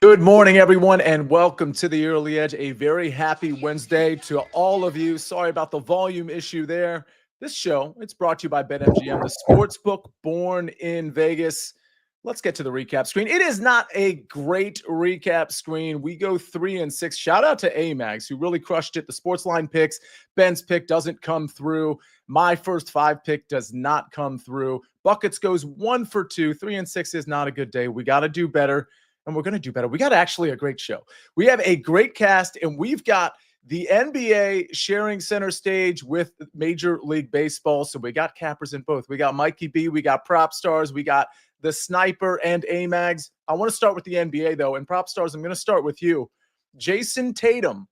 Good morning, everyone, and welcome to the Early Edge. A very happy Wednesday to all of you. Sorry about the volume issue there. This show, it's brought to you by BetMGM, the sports book born in Vegas. Let's get to the recap screen. It is not a great recap screen. We go 3-6. Shout out to AMags, who really crushed it. The SportsLine picks. Ben's pick doesn't come through. My first 5 pick does not come through. Buckets goes 1 for 2. 3-6 is not a good day. We got to do better. And we're going to do better. We got actually a great show. We have a great cast, and we've got the NBA sharing center stage with Major League Baseball. So we got cappers in both. We got Mikey B, we got PropStarz, we got the Sniper and AMags. I want to start with the NBA, though. And PropStarz, I'm going to start with you. Jayson Tatum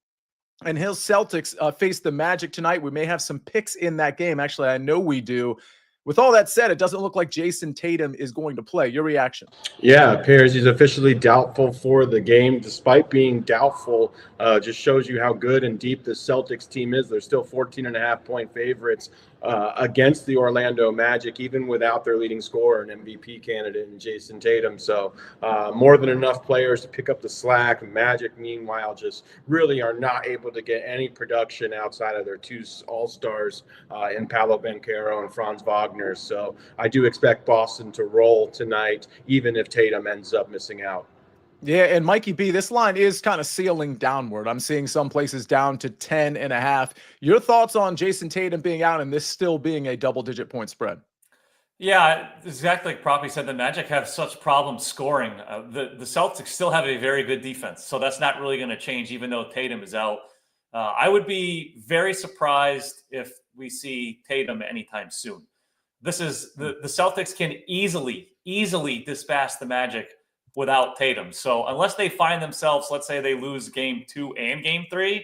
and his Celtics face the Magic tonight. We may have some picks in that game. Actually, I know we do. With all that said, it doesn't look like Jayson Tatum is going to play. Your reaction? Yeah, it appears he's officially doubtful for the game. Despite being doubtful, just shows you how good and deep the Celtics team is. They're still 14.5-point favorites against the Orlando Magic, even without their leading scorer and MVP candidate in Jayson Tatum. So more than enough players to pick up the slack. Magic, meanwhile, just really are not able to get any production outside of their 2 all-stars in Paolo Banchero and Franz Wagner. So I do expect Boston to roll tonight, even if Tatum ends up missing out. Yeah, and Mikey B, this line is kind of sealing downward. I'm seeing some places down to 10.5. Your thoughts on Jayson Tatum being out and this still being a double-digit point spread? Yeah, exactly like Proppy said, the Magic have such problems scoring. The Celtics still have a very good defense, so that's not really going to change even though Tatum is out. I would be very surprised if we see Tatum anytime soon. This is the Celtics can easily dispatch the Magic without Tatum. So unless they find themselves, let's say they lose game 2 and game 3,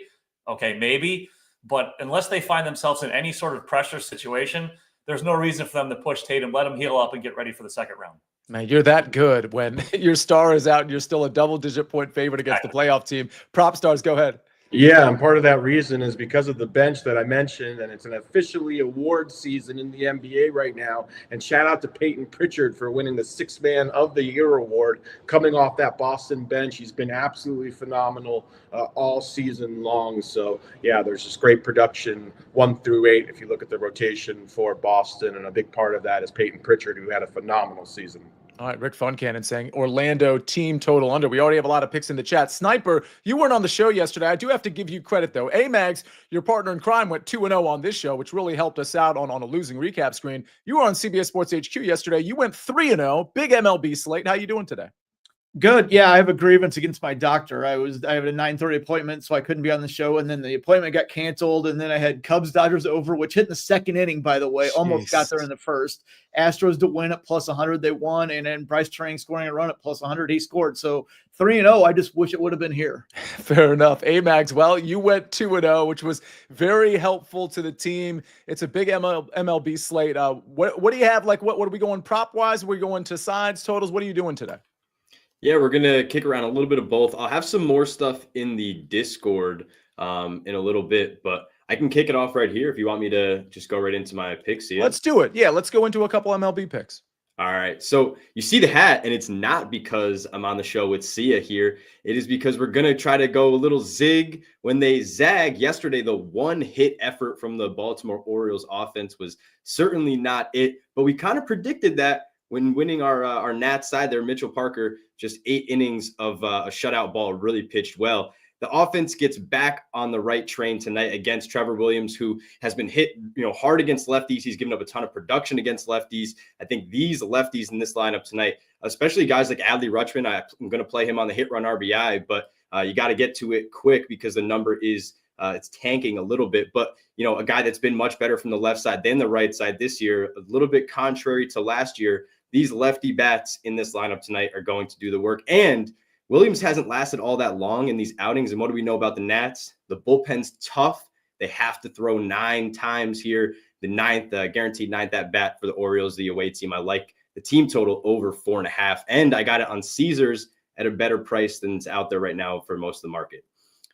okay, maybe. But unless they find themselves in any sort of pressure situation, there's no reason for them to push Tatum, let him heal up and get ready for the second round. Man, you're that good when your star is out and you're still a double-digit point favorite against the playoff team. PropStarz, go ahead. Yeah, and part of that reason is because of the bench that I mentioned, and it's an officially award season in the NBA right now. And shout out to Peyton Pritchard for winning the 6th Man of the Year award coming off that Boston bench. He's been absolutely phenomenal all season long. So, yeah, there's just great production 1 through 8 if you look at the rotation for Boston, and a big part of that is Peyton Pritchard, who had a phenomenal season. All right, Rick Funcannon saying Orlando team total under. We already have a lot of picks in the chat. Sniper, you weren't on the show yesterday. I do have to give you credit, though. AMags, your partner in crime, went 2-0 on this show, which really helped us out on a losing recap screen. You were on CBS Sports HQ yesterday. You went 3-0. Big MLB slate. How you doing today? Good. Yeah, I have a grievance against my doctor. I have a 9:30 appointment, so I couldn't be on the show. And then the appointment got canceled. And then I had Cubs Dodgers over, which hit in the 2nd inning, by the way. Almost got there in the 1st. Astros to win at plus 100. They won. And then Bryce Trang scoring a run at plus 100. He scored. So 3-0. I just wish it would have been here. Fair enough. AMags, well, you went 2-0, which was very helpful to the team. It's a big MLB slate. What do you have? Like, what are we going prop-wise? Are we going to sides, totals? What are you doing today? Yeah, we're going to kick around a little bit of both. I'll have some more stuff in the Discord in a little bit, but I can kick it off right here if you want me to just go right into my picks here. Let's do it. Yeah, let's go into a couple MLB picks. All right. So you see the hat, and it's not because I'm on the show with Sia here. It is because we're going to try to go a little zig when they zag. Yesterday, the 1-hit effort from the Baltimore Orioles offense was certainly not it, but we kind of predicted that when winning our Nats side there. Mitchell Parker, just 8 innings of a shutout ball, really pitched well. The offense gets back on the right train tonight against Trevor Williams, who has been hit, hard against lefties. He's given up a ton of production against lefties. I think these lefties in this lineup tonight, especially guys like Adley Rutschman, I'm going to play him on the hit run RBI, but you got to get to it quick because the number is it's tanking a little bit. But, a guy that's been much better from the left side than the right side this year, a little bit contrary to last year. These lefty bats in this lineup tonight are going to do the work. And Williams hasn't lasted all that long in these outings. And what do we know about the Nats? The bullpen's tough. They have to throw 9 times here. The 9th, guaranteed 9th at bat for the Orioles, the away team. I like the team total over 4.5. And I got it on Caesars at a better price than it's out there right now for most of the market.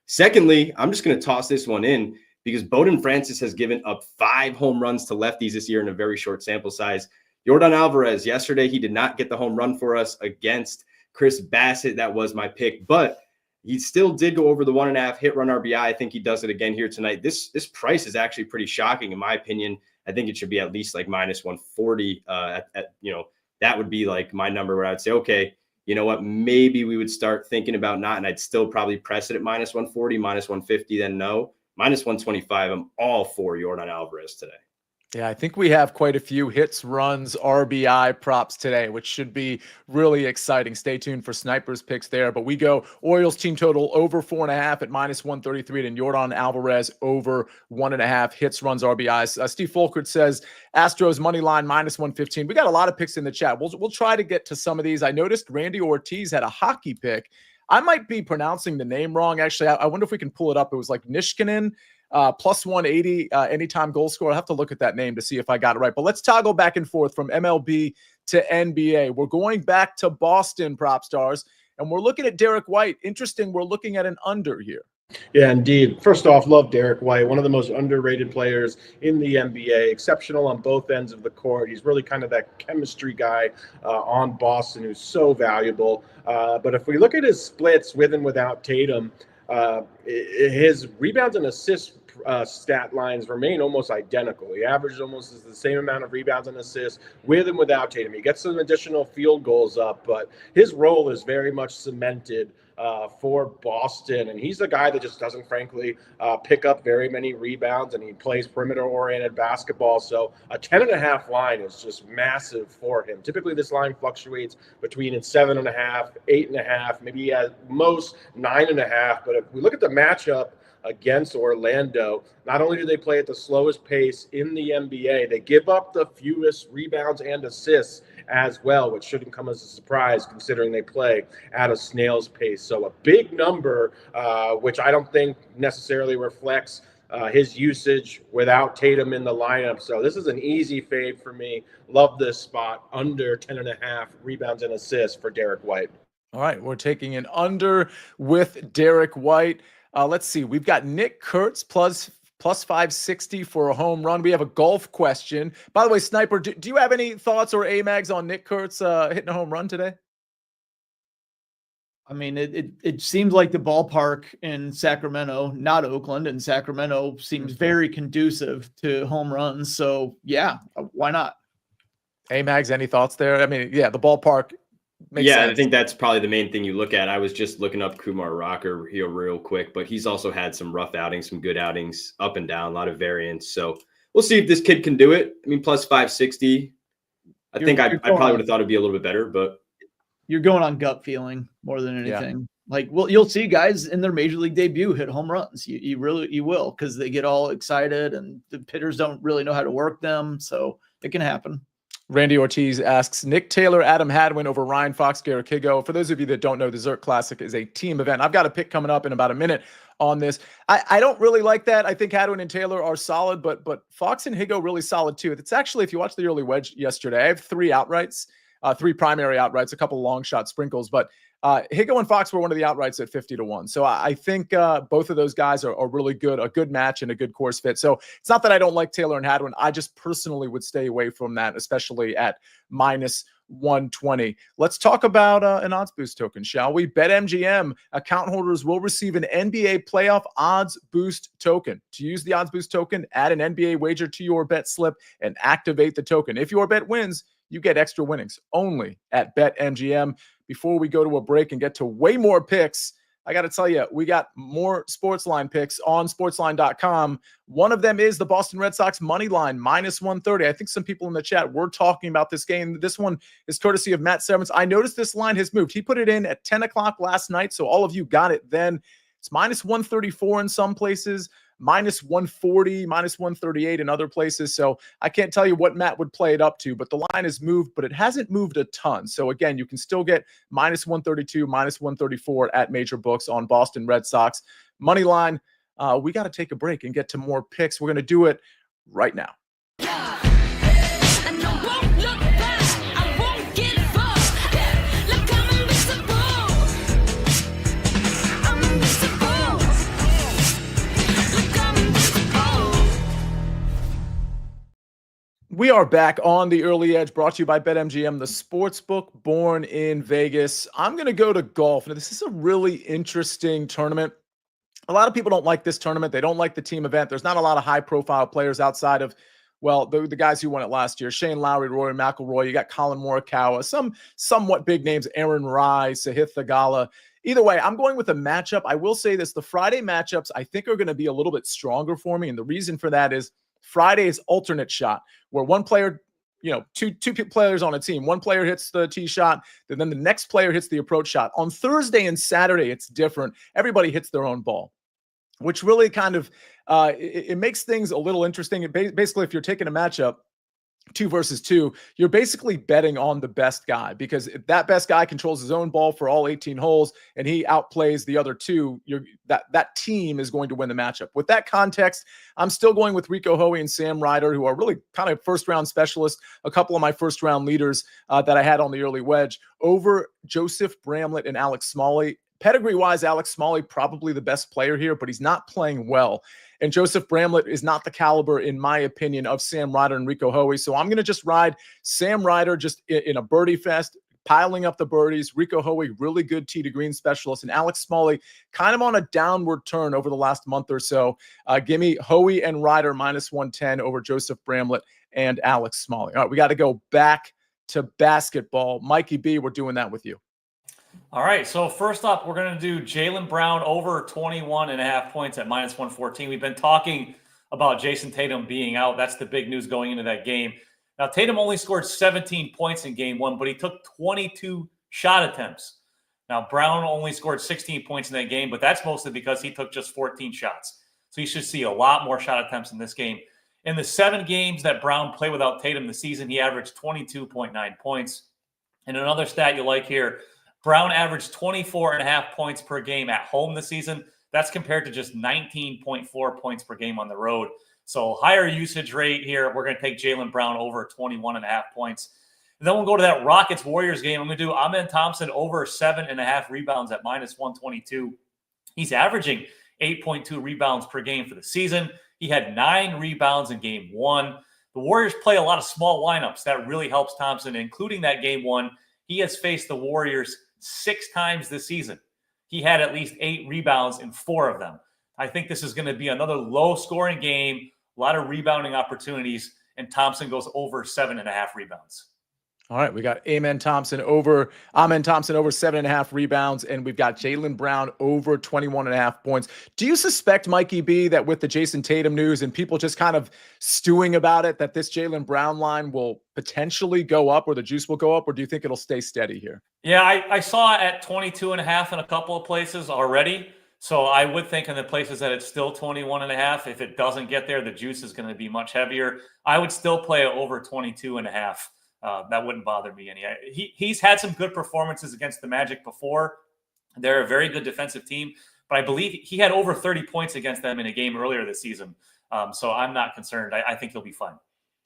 Secondly, I'm just going to toss this one in because Bowden Francis has given up 5 home runs to lefties this year in a very short sample size. Yordan Alvarez, yesterday, he did not get the home run for us against Chris Bassett, that was my pick, but he still did go over the 1.5 hit run RBI. I think he does it again here tonight. This price is actually pretty shocking in my opinion. I think it should be at least like minus 140. That would be like my number where I'd say, okay, you know what, maybe we would start thinking about not, and I'd still probably press it at minus 140, minus 150, then no. Minus 125, I'm all for Yordan Alvarez today. Yeah, I think we have quite a few hits, runs, RBI props today, which should be really exciting. Stay tuned for Sniper's picks there. But we go Orioles team total over 4.5 at minus 133, and Yordan Alvarez over 1.5 hits, runs, RBIs. Steve Folkert says Astros money line minus 115. We got a lot of picks in the chat. We'll try to get to some of these. I noticed Randy Ortiz had a hockey pick. I might be pronouncing the name wrong. Actually, I wonder if we can pull it up. It was like Nishkinen. Plus 180 anytime goal scorer. I'll have to look at that name to see if I got it right. But let's toggle back and forth from MLB to NBA. We're going back to Boston, PropStarz, and we're looking at Derek White. Interesting, we're looking at an under here. Yeah, indeed. First off, love Derek White, one of the most underrated players in the NBA, exceptional on both ends of the court. He's really kind of that chemistry guy on Boston who's so valuable. But if we look at his splits with and without Tatum, his rebounds and assists stat lines remain almost identical. He averages almost the same amount of rebounds and assists with and without Tatum. He gets some additional field goals up, but his role is very much cemented for Boston, and he's the guy that just doesn't, frankly, pick up very many rebounds, and he plays perimeter-oriented basketball. So a 10.5 line is just massive for him. Typically, this line fluctuates between 7.5, 8.5, maybe at most 9.5. But if we look at the matchup against Orlando, not only do they play at the slowest pace in the NBA, they give up the fewest rebounds and assists as well, which shouldn't come as a surprise considering they play at a snail's pace. So a big number, which I don't think necessarily reflects his usage without Tatum in the lineup. So this is an easy fade for me. Love this spot, under 10.5 rebounds and assists for Derek White. All right, we're taking an under with Derek White. Let's see. We've got Nick Kurtz plus 560 for a home run. We have a golf question. By the way, Sniper, do you have any thoughts or AMags on Nick Kurtz hitting a home run today? I mean, it seems like the ballpark in Sacramento, not Oakland, and Sacramento seems very conducive to home runs. So, yeah, why not? AMags, any thoughts there? I mean, yeah, the ballpark makes sense. I think that's probably the main thing you look at. I was just looking up Kumar Rocker here real quick, but he's also had some rough outings, some good outings, up and down, a lot of variance. So we'll see if this kid can do it. I mean, plus 560. I probably would have thought it'd be a little bit better, but you're going on gut feeling more than anything. Yeah. Like, well, you'll see guys in their major league debut hit home runs. You will, because they get all excited and the hitters don't really know how to work them. So it can happen. Randy Ortiz asks, Nick Taylor, Adam Hadwin over Ryan Fox, Garrett Higo. For those of you that don't know, the Zerk Classic is a team event. I've got a pick coming up in about a minute on this. I don't really like that. I think Hadwin and Taylor are solid, but Fox and Higo really solid too. It's actually, if you watch the early wedge yesterday, I have 3 outrights, 3 primary outrights, a couple of long shot sprinkles, but Higo and Fox were one of the outrights at 50-1. So I think both of those guys are really good, a good match and a good course fit. So it's not that I don't like Taylor and Hadwin. I just personally would stay away from that, especially at minus 120. Let's talk about an odds boost token, shall we? BetMGM account holders will receive an NBA playoff odds boost token. To use the odds boost token, add an NBA wager to your bet slip and activate the token. If your bet wins, you get extra winnings only at BetMGM. Before we go to a break and get to way more picks, I got to tell you, we got more SportsLine picks on sportsline.com. One of them is the Boston Red Sox money line, minus 130. I think some people in the chat were talking about this game. This one is courtesy of Matt Snyder. I noticed this line has moved. He put it in at 10 o'clock last night, so all of you got it then. It's minus 134 in some places, minus 140, minus 138 in other places. So I can't tell you what Matt would play it up to, but the line has moved, but it hasn't moved a ton. So again, you can still get minus 132, minus 134 at major books on Boston Red Sox money line. We got to take a break and get to more picks. We're going to do it right now. We are back on the Early Edge, brought to you by BetMGM, the sportsbook born in Vegas. I'm going to go to golf. Now, this is a really interesting tournament. A lot of people don't like this tournament. They don't like the team event. There's not a lot of high-profile players outside of, well, the guys who won it last year. Shane Lowry, Rory McIlroy. You got Colin Morikawa. Some somewhat big names, Aaron Rai, Sahith Theegala. Either way, I'm going with a matchup. I will say this. The Friday matchups, I think, are going to be a little bit stronger for me. And the reason for that is Friday's alternate shot, where one player, two players on a team, one player hits the tee shot, and then the next player hits the approach shot. On Thursday and Saturday, it's different. Everybody hits their own ball, which really kind of it makes things a little interesting. Basically, if you're taking a matchup 2 versus 2, you're basically betting on the best guy, because if that best guy controls his own ball for all 18 holes and he outplays the other 2, that team is going to win the matchup. With that context, I'm still going with Rico Hoey and Sam Ryder, who are really kind of first-round specialists, a couple of my first-round leaders that I had on the early wedge, over Joseph Bramlett and Alex Smalley. Pedigree-wise, Alex Smalley probably the best player here, but he's not playing well. And Joseph Bramlett is not the caliber, in my opinion, of Sam Ryder and Rico Hoey. So I'm going to just ride Sam Ryder just in a birdie fest, piling up the birdies. Rico Hoey, really good tee to green specialist. And Alex Smalley kind of on a downward turn over the last month or so. Give me Hoey and Ryder -110 over Joseph Bramlett and Alex Smalley. All right, we got to go back to basketball. Mikey B, we're doing that with you. All right, so first up, we're going to do Jaylen Brown over 21.5 points at -114. We've been talking about Jayson Tatum being out. That's the big news going into that game. Now, Tatum only scored 17 points in game 1, but he took 22 shot attempts. Now, Brown only scored 16 points in that game, but that's mostly because he took just 14 shots. So you should see a lot more shot attempts in this game. In the 7 games that Brown played without Tatum this season, he averaged 22.9 points. And another stat you like here, Brown averaged 24.5 points per game at home this season. That's compared to just 19.4 points per game on the road. So higher usage rate here. We're going to take Jaylen Brown over 21.5 points. And then we'll go to that Rockets-Warriors game. I'm going to do Amen Thompson over 7.5 rebounds at -122. He's averaging 8.2 rebounds per game for the season. He had 9 rebounds in game 1. The Warriors play a lot of small lineups. That really helps Thompson, including that game 1. He has faced the Warriors 6 times this season. He had at least 8 rebounds in 4 of them. I think this is going to be another low-scoring game, a lot of rebounding opportunities, and Thompson goes over 7.5 rebounds. All right, we got Amen Thompson over 7.5 rebounds, and we've got Jaylen Brown over 21.5 points. Do you suspect, Mikey B, that with the Jayson Tatum news and people just kind of stewing about it, that this Jaylen Brown line will potentially go up, or the juice will go up, or do you think it'll stay steady here? Yeah, I saw it at 22.5 in a couple of places already. So I would think in the places that it's still 21.5, if it doesn't get there, the juice is going to be much heavier. I would still play it over 22.5. That wouldn't bother me any. He's had some good performances against the Magic before. They're a very good defensive team, but I believe he had over 30 points against them in a game earlier this season. So I'm not concerned. I think he'll be fine.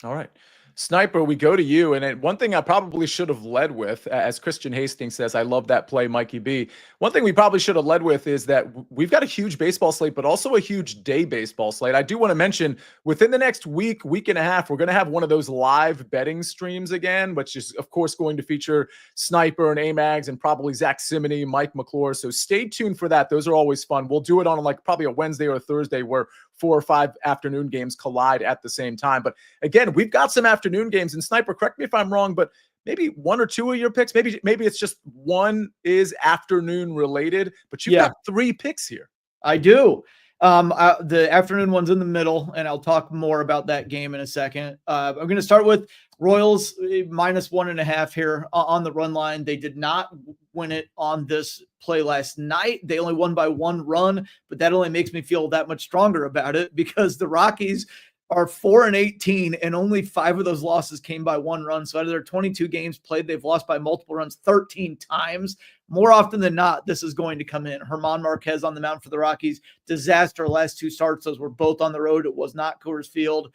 All right. Sniper, we go to you. And one thing I probably should have led with, as Christian Hastings says, I love that play, Mikey B. One thing we probably should have led with is that we've got a huge baseball slate, but also a huge day baseball slate. I do want to mention within the next week and a half, we're going to have one of those live betting streams again, which is, of course, going to feature Sniper and AMags and probably Zach Simony, Mike McClure. So stay tuned for that. Those are always fun. We'll do it on probably a Wednesday or a Thursday where 4 or 5 afternoon games collide at the same time. But again, we've got some afternoon games, and Sniper, correct me if I'm wrong, but maybe 1 or 2 of your picks, maybe it's just one is afternoon related, but you've got 3 picks here. I do. The afternoon one's in the middle, and I'll talk more about that game in a second. I'm going to start with Royals -1.5 here on the run line. They did not win it on this play last night. They only won by 1 run, but that only makes me feel that much stronger about it because the Rockies are 4-18, and only 5 of those losses came by 1 run. So out of their 22 games played, they've lost by multiple runs 13 times. More often than not, this is going to come in. German Marquez on the mound for the Rockies. Disaster last 2 starts. Those were both on the road. It was not Coors Field.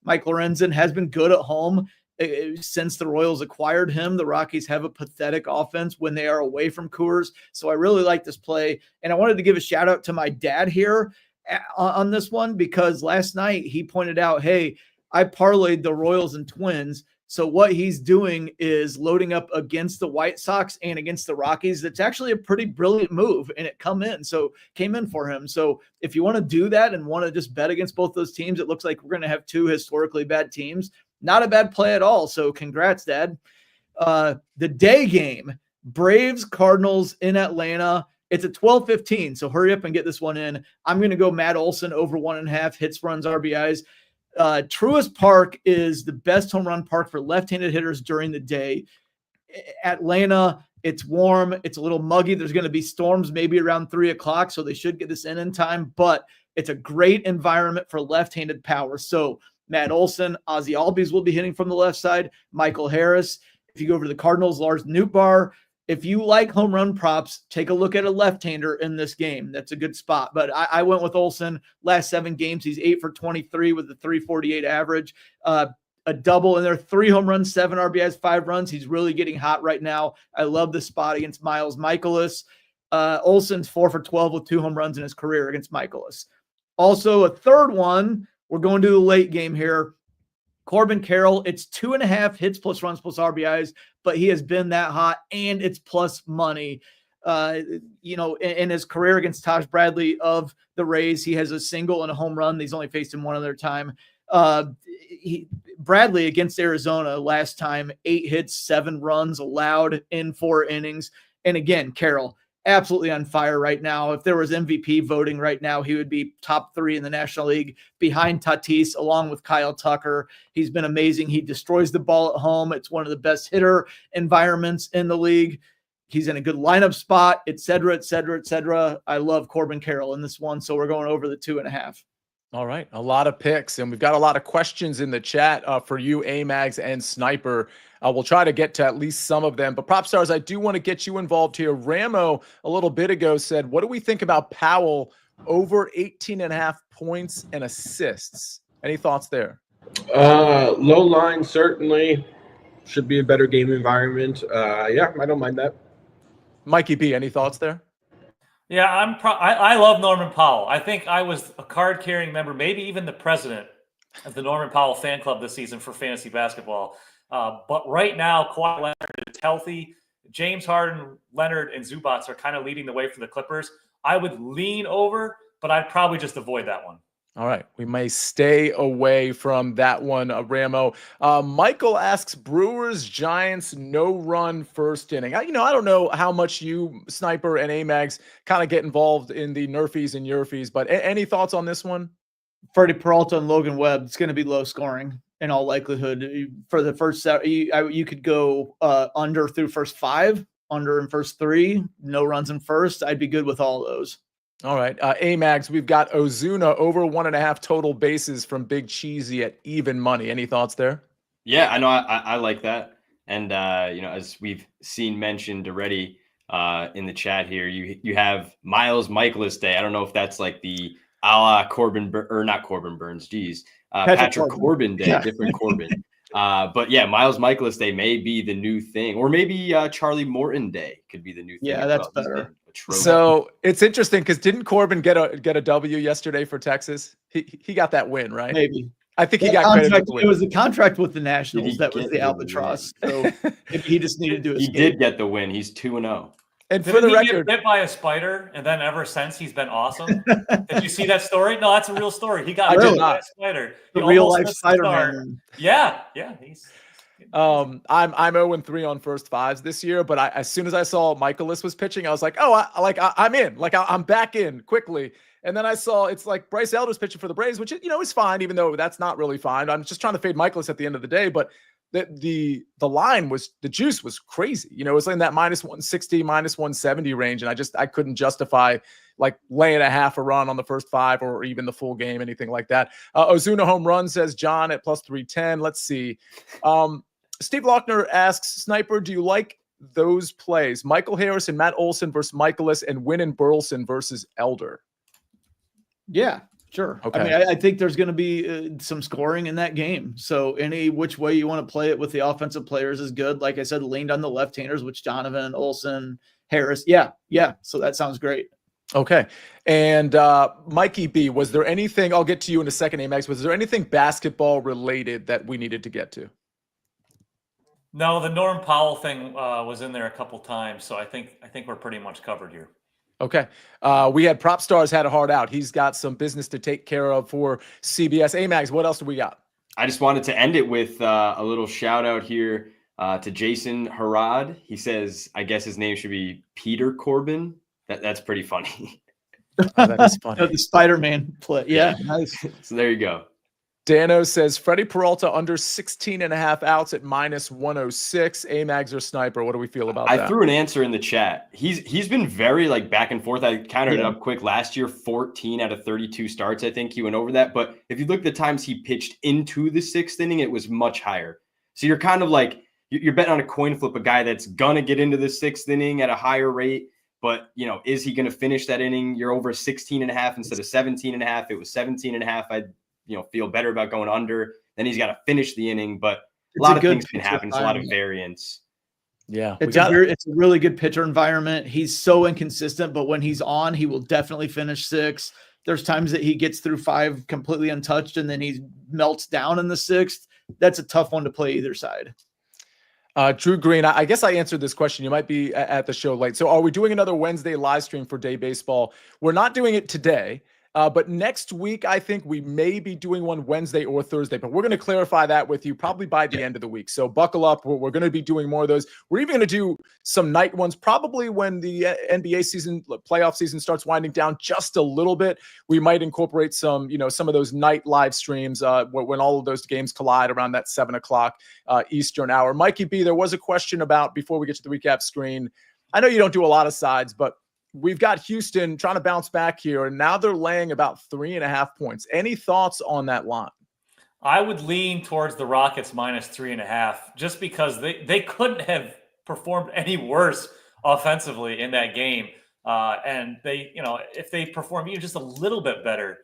Mike Lorenzen has been good at home. Since the Royals acquired him, the Rockies have a pathetic offense when they are away from Coors. So I really like this play. And I wanted to give a shout out to my dad here on this one, because last night he pointed out, hey, I parlayed the Royals and Twins. So what he's doing is loading up against the White Sox and against the Rockies. That's actually a pretty brilliant move, and it came in for him. So if you want to do that and want to just bet against both those teams, it looks like we're going to have two historically bad teams. Not a bad play at all. So congrats, Dad. The day game, Braves Cardinals in Atlanta. It's at 12:15, so hurry up and get this one in. I'm going to go Matt Olson over 1.5 hits, runs, RBIs. Truist Park is the best home run park for left-handed hitters during the day. Atlanta, it's warm. It's a little muggy. There's going to be storms maybe around 3 o'clock, so they should get this in time. But it's a great environment for left-handed power. So Matt Olson, Ozzie Albies will be hitting from the left side. Michael Harris. If you go over to the Cardinals, Lars Nootbaar. If you like home run props, take a look at a left-hander in this game. That's a good spot. But I went with Olson. Last 7 games, he's 8 for 23 with a 348 average. A double in there, 3 home runs, 7 RBIs, 5 runs. He's really getting hot right now. I love the spot against Miles Michaelis. Olson's 4 for 12 with 2 home runs in his career against Michaelis. Also, a third one, we're going to the late game here. Corbin Carroll, it's 2.5 hits plus runs plus RBIs, but he has been that hot, and it's plus money. In his career against Taj Bradley of the Rays, he has a single and a home run. He's only faced him one other time. Bradley against Arizona last time, 8 hits, 7 runs allowed in 4 innings. And again, Carroll, absolutely on fire right now. If there was MVP voting right now, he would be top 3 in the National League behind Tatis, along with Kyle Tucker. He's been amazing. He destroys the ball at home. It's one of the best hitter environments in the league. He's in a good lineup spot, et cetera, et cetera, et cetera. I love Corbin Carroll in this one, so we're going over the 2.5. All right, a lot of picks, and we've got a lot of questions in the chat for you, AMags and Sniper. We'll try to get to at least some of them. But PropStarz, I do want to get you involved here. Ramo, a little bit ago, said, what do we think about Powell over 18.5 points and assists? Any thoughts there? Low line, certainly. Should be a better game environment. Yeah, I don't mind that. Mikey B, any thoughts there? Yeah, I love Norman Powell. I think I was a card-carrying member, maybe even the president of the Norman Powell fan club this season for fantasy basketball. But right now, Kawhi Leonard is healthy. James Harden, Leonard, and Zubats are kind of leading the way for the Clippers. I would lean over, but I'd probably just avoid that one. All right. We may stay away from that one, Ramo. Michael asks, Brewers, Giants, no run first inning. I don't know how much you, Sniper and AMags, kind of get involved in the nerfies and yerfies, but any thoughts on this one? Freddie Peralta and Logan Webb, it's going to be low scoring in all likelihood. For the first set, you could go under through first 5, under in first 3, no runs in first. I'd be good with all those. All right. AMags, we've got Ozuna over 1.5 total bases from Big Cheesy at even money. Any thoughts there? Yeah, I know. I like that. And, as we've seen mentioned already in the chat here, you have Miles Michaelis Day. I don't know if that's like the a la Corbin, or not Corbin Burns, geez. Patrick Corbin Day, yeah. Different Corbin. But yeah, Miles Michaelis Day may be the new thing, or maybe Charlie Morton Day could be the new thing. Yeah, that's better. So it's interesting because didn't Corbin get a W yesterday for Texas? He got that win, right? Maybe. I think he got credit for the win. It was the contract with the Nationals that was the albatross. So he just needed to escape. He did get the win. He's 2-0. And for the record, get bit by a spider, and then ever since he's been awesome. Did you see that story? No, that's a real story. He got bit by a spider. The real life Spider-Man. Yeah. I'm 0-3 on first 5s this year, but as soon as I saw Michaelis was pitching, I was like, I'm in. I'm back in quickly. And then I saw it's like Bryce Elder's pitching for the Braves, which is fine, even though that's not really fine. I'm just trying to fade Michaelis at the end of the day, but the line was, the juice was crazy. It was in that -160, -170 range, and I couldn't justify like laying a half a run on the first 5 or even the full game, anything like that. Ozuna home run, says John, at +310. Let's see. Steve Lochner asks, Sniper, do you like those plays? Michael Harris and Matt Olson versus Michaelis, and Wynn and Burleson versus Elder. Yeah, sure. Okay. I mean, I think there's going to be some scoring in that game. So any which way you want to play it with the offensive players is good. Like I said, leaned on the left-handers, which Donovan, Olson, Harris. Yeah. So that sounds great. Okay. And Mikey B, was there anything, I'll get to you in a second, AMags, was there anything basketball related that we needed to get to? No, the Norm Powell thing was in there a couple times, so I think we're pretty much covered here. Okay. We had PropStarz had a hard out. He's got some business to take care of for CBS. AMags, what else do we got? I just wanted to end it with a little shout out here to Jayson Nejad. He says, I guess his name should be Peter Corbin. That's pretty funny. Oh, that is funny. The Spider-Man play. Yeah, nice. So there you go. Dano says Freddie Peralta under 16.5 outs at -106. AMags or Snyper? What do we feel about that? I threw an answer in the chat. He's been very back and forth. I counted it up quick. Last year, 14 out of 32 starts. I think he went over that. But if you look at the times he pitched into the 6th inning, it was much higher. So you're kind of you're betting on a coin flip, a guy that's gonna get into the 6th inning at a higher rate. But, is he going to finish that inning? You're over 16.5 instead of 17.5. It was 17.5. I'd, feel better about going under. Then he's got to finish the inning. But a lot of things can happen. It's a lot of variance. Yeah. It's a really good pitcher environment. He's so inconsistent, but when he's on, he will definitely finish 6. There's times that he gets through 5 completely untouched, and then he melts down in the 6th. That's a tough one to play either side. Drew Green, I guess I answered this question. You might be at the show late. So are we doing another Wednesday live stream for Day Baseball? We're not doing it today, but next week, I think we may be doing one Wednesday or Thursday, but we're going to clarify that with you probably by the end of the week. So buckle up. We're going to be doing more of those. We're even going to do some night ones, probably when the NBA season, playoff season starts winding down just a little bit. We might incorporate some, some of those night live streams when all of those games collide around that 7 o'clock Eastern hour. Mikey B, there was a question about, before we get to the recap screen, I know you don't do a lot of sides, but we've got Houston trying to bounce back here, and now they're laying about 3.5 points. Any thoughts on that line? I would lean towards the Rockets -3.5, just because they couldn't have performed any worse offensively in that game. And they, if they perform even just a little bit better,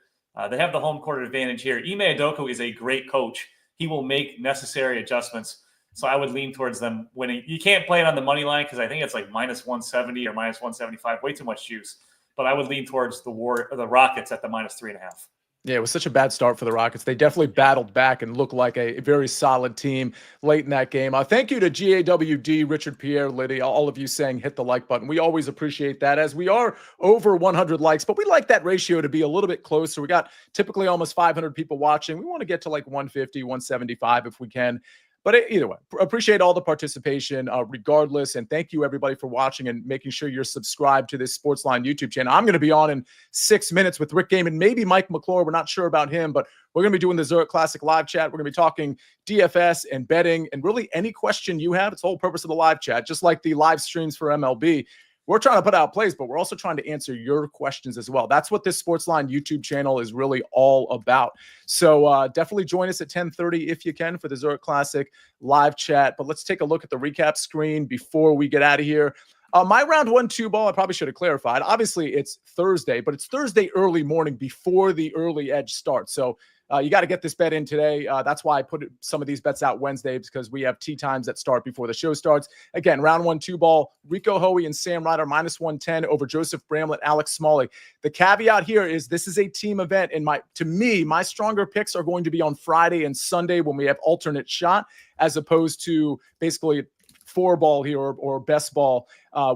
they have the home court advantage here. Ime Udoka is a great coach. He will make necessary adjustments. So I would lean towards them winning. You can't play it on the money line because I think it's -170 or -175, way too much juice. But I would lean towards the Rockets at the -3.5. Yeah, it was such a bad start for the Rockets. They definitely battled back and looked like a very solid team late in that game. Thank you to GAWD, Richard Pierre, Lydia, all of you saying hit the like button. We always appreciate that, as we are over 100 likes, but we like that ratio to be a little bit closer. We got typically almost 500 people watching. We want to get to 150, 175 if we can. But either way, appreciate all the participation regardless. And thank you, everybody, for watching and making sure you're subscribed to this SportsLine YouTube channel. I'm going to be on in 6 minutes with Rick Gaiman, maybe Mike McClure. We're not sure about him, but we're going to be doing the Zurich Classic live chat. We're going to be talking DFS and betting and really any question you have. It's the whole purpose of the live chat, just like the live streams for MLB. We're trying to put out plays, but we're also trying to answer your questions as well. That's what this SportsLine YouTube channel is really all about. So definitely join us at 10:30 if you can for the Zurich Classic live chat. But let's take a look at the recap screen before we get out of here. My round 1-2 ball, I probably should have clarified. Obviously, it's Thursday, but it's Thursday early morning before the early edge starts. So you got to get this bet in today. That's why I put some of these bets out Wednesday, because we have tee times that start before the show starts. Again, round 1-2 ball, Rico Hoey and Sam Ryder -110 over Joseph Bramlett, Alex Smalley. The caveat here is this is a team event, and to me, my stronger picks are going to be on Friday and Sunday when we have alternate shot, as opposed to basically 4-ball here or best ball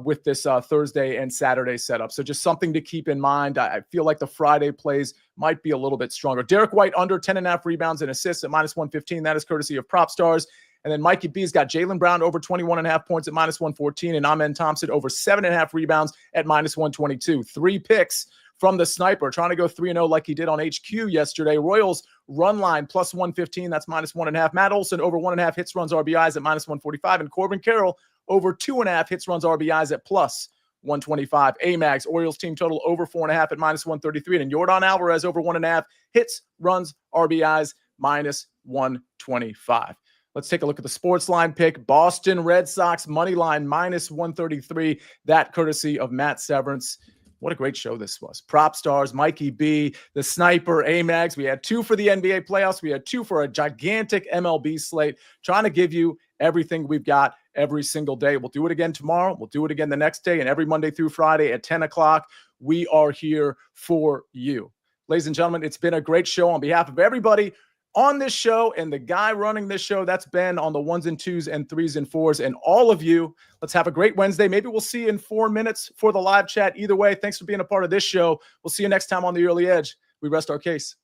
with this Thursday and Saturday setup. So just something to keep in mind. I feel like the Friday plays might be a little bit stronger. Derek White under 10.5 rebounds and assists at -115. That is courtesy of PropStarz. And then Mikey B's got Jaylen Brown over 21.5 points at -114 and Amen Thompson over 7.5 rebounds at -122. 3 picks from the Sniper, trying to go 3-0 like he did on HQ yesterday. Royals run line +115, that's -1.5. Matt Olson over 1.5 hits, runs, RBIs at -145. And Corbin Carroll over 2.5 hits, runs, RBIs at +125. AMags, Orioles team total over 4.5 at -133. And Yordan Alvarez over 1.5 hits, runs, RBIs, -125. Let's take a look at the SportsLine pick. Boston Red Sox money line -133. That courtesy of Matt Severance. What a great show this was. PropStarz, Mikey B, the Sniper, AMags. We had 2 for the NBA playoffs. We had 2 for a gigantic MLB slate, trying to give you everything we've got every single day. We'll do it again tomorrow. We'll do it again the next day, and every Monday through Friday at 10 o'clock. we are here for you. Ladies and gentlemen, it's been a great show. On behalf of everybody on this show and the guy running this show, that's Ben on the 1s and 2s and 3s and 4s, and all of you, let's have a great Wednesday. Maybe we'll see you in 4 minutes for the live chat. Either way, thanks for being a part of this show. We'll see you next time on The Early Edge. We rest our case.